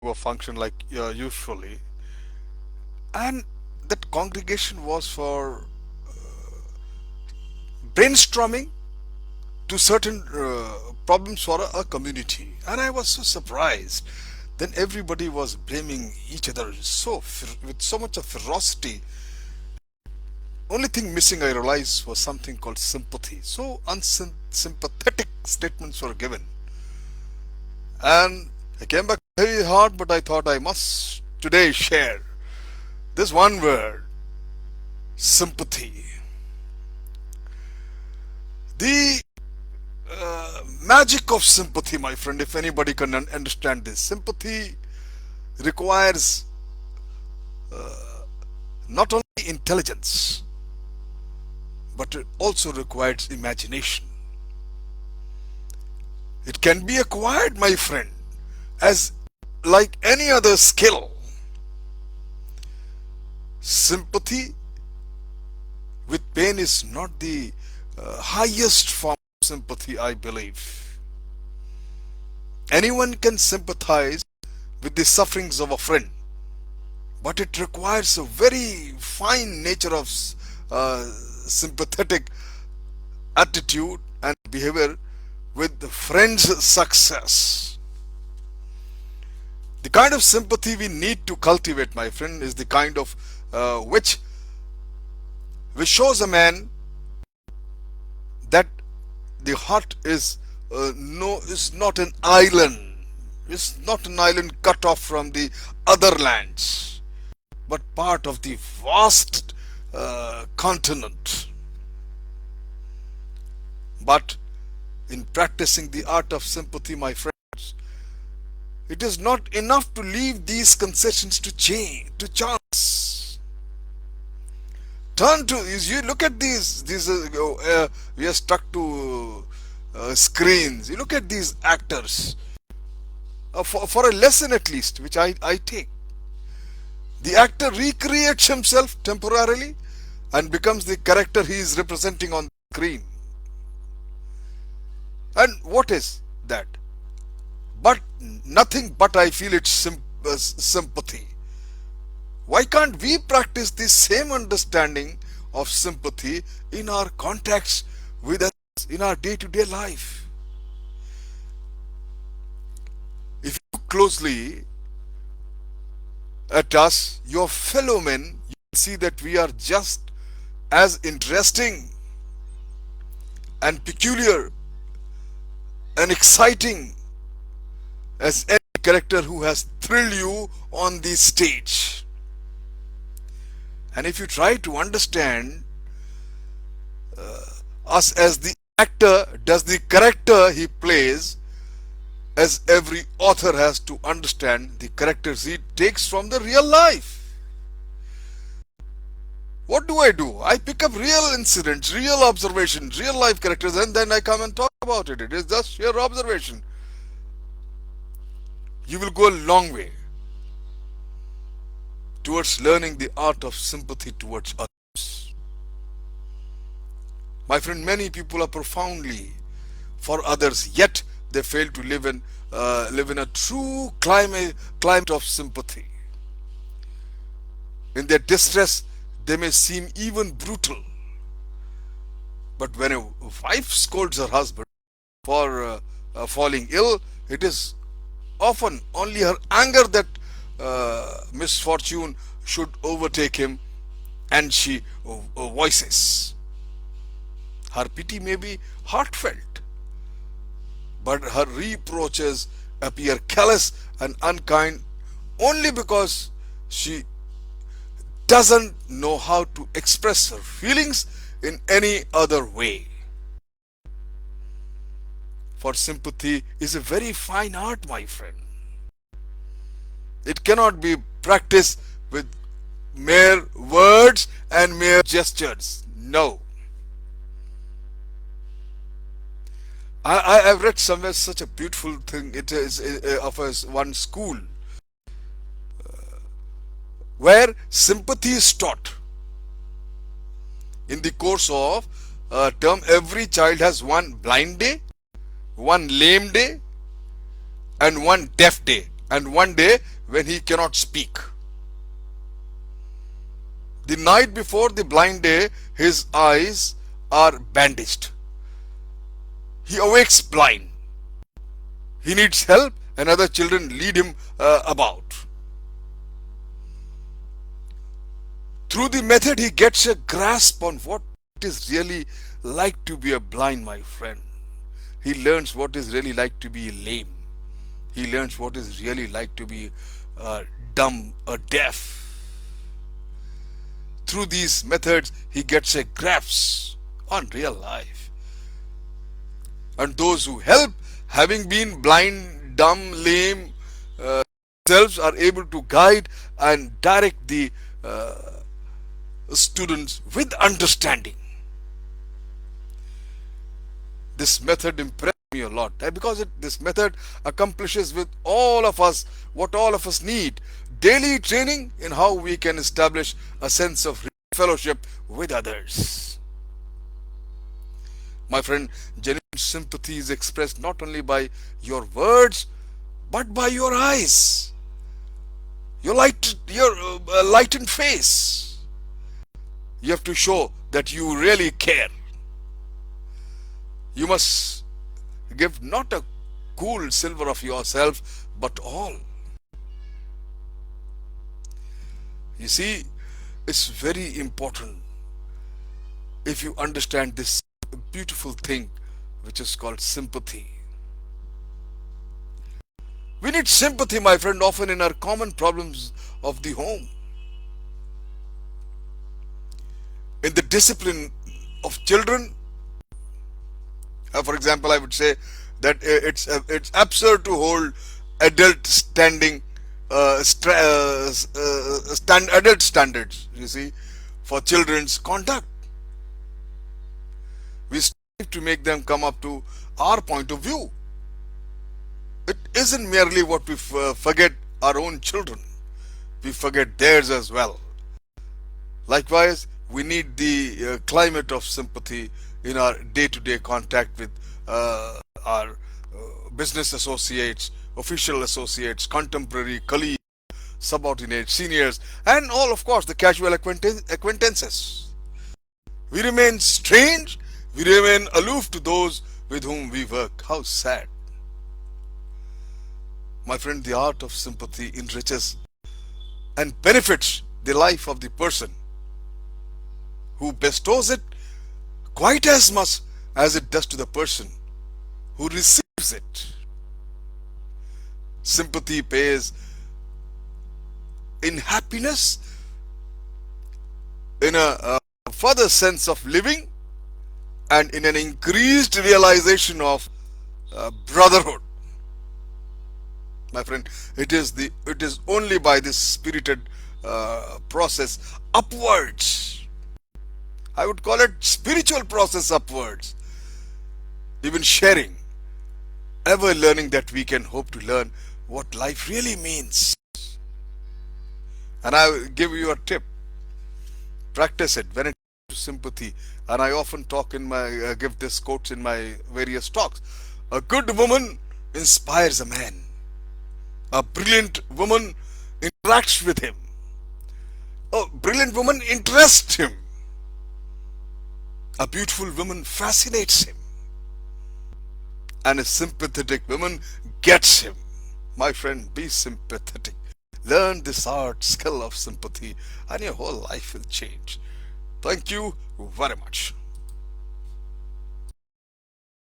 a function like usually, and that congregation was for brainstorming to certain problems for a community, and I was so surprised. Then everybody was blaming each other with so much of ferocity. Only thing missing, I realized, was something called sympathy. So unsympathetic statements were given, and I came back very hard. But I thought I must today share this one word: sympathy. The magic of sympathy, my friend, if anybody can understand this. Sympathy requires not only intelligence, but it also requires imagination. It can be acquired, my friend, as like any other skill. Sympathy with pain is not the highest form of sympathy, I believe. Anyone can sympathize with the sufferings of a friend, but it requires a very fine nature of sympathetic attitude and behavior with the friend's success. The kind of sympathy we need to cultivate, my friend, is the kind of which shows a man that the heart is is not an island. It's not an island cut off from the other lands, but part of the vast continent. But in practicing the art of sympathy, my friends, it is not enough to leave these concessions to chance. Turn to, as you look at these we are stuck to screens. You look at these actors, for a lesson at least, which I take. The actor recreates himself temporarily and becomes the character he is representing on the screen. And what is that? But nothing but, I feel, it's sympathy. Why can't we practice the same understanding of sympathy in our contacts with others, in our day-to-day life? If you look closely at us, your fellow men, you will see that we are just as interesting and peculiar and exciting as any character who has thrilled you on the stage. And if you try to understand us as the actor does the character he plays, as every author has to understand the characters he takes from the real life. What do? I pick up real incidents, real observations, real life characters, and then I come and talk about it. It is just sheer observation. You will go a long way towards learning the art of sympathy towards others. My friend, many people are profoundly for others, yet they fail to live in a true climate of sympathy. In their distress, they may seem even brutal. But when a wife scolds her husband for falling ill, it is often only her anger that misfortune should overtake him, and she voices. Her pity may be heartfelt, but her reproaches appear callous and unkind only because she doesn't know how to express her feelings in any other way. For sympathy is a very fine art, my friend. It cannot be practiced with mere words and mere gestures. No. I've read somewhere such a beautiful thing. It is of one school where sympathy is taught. In the course of a term, every child has one blind day, one lame day, and one deaf day. and one day when he cannot speak. The night before the blind day, his eyes are bandaged. He awakes blind. He needs help, and other children lead him about. Through the method, he gets a grasp on what it is really like to be a blind, my friend. He learns what is really like to be lame. He learns what is really like to be dumb or deaf. Through these methods, he gets a grasp on real life. And those who help, having been blind, dumb, lame, themselves are able to guide and direct the students with understanding. This method impressed me a lot, because this method accomplishes with all of us what all of us need: daily training in how we can establish a sense of fellowship with others. My friend, genuine sympathy is expressed not only by your words but by your eyes, your lightened face. You have to show that you really care. You must give not a cool silver of yourself, but all. You see, it's very important if you understand this beautiful thing which is called sympathy. We need sympathy, my friend, often in our common problems of the home. In the discipline of children, for example, I would say that it's absurd to hold adult adult standards, you see, for children's conduct. We strive to make them come up to our point of view. It isn't merely what we forget our own children, we forget theirs as well. Likewise, we need the climate of sympathy in our day-to-day contact with our business associates, official associates, contemporary colleagues, subordinates, seniors, and all, of course, the casual acquaintances. We remain strange, we remain aloof to those with whom we work. How sad. My friend, the art of sympathy enriches and benefits the life of the person who bestows it quite as much as it does to the person who receives it. Sympathy pays in happiness, in a further sense of living, and in an increased realization of brotherhood. My friend, it is only by this spirited process upwards, I would call it spiritual process upwards, even sharing, ever learning, that we can hope to learn what life really means. And I will give you a tip. Practice it when it comes to sympathy. And I often talk give this quotes in my various talks. A good woman inspires a man. A brilliant woman interacts with him. A brilliant woman interests him. A beautiful woman fascinates him. And a sympathetic woman gets him. My friend, be sympathetic. Learn this skill of sympathy, and your whole life will change. Thank you very much.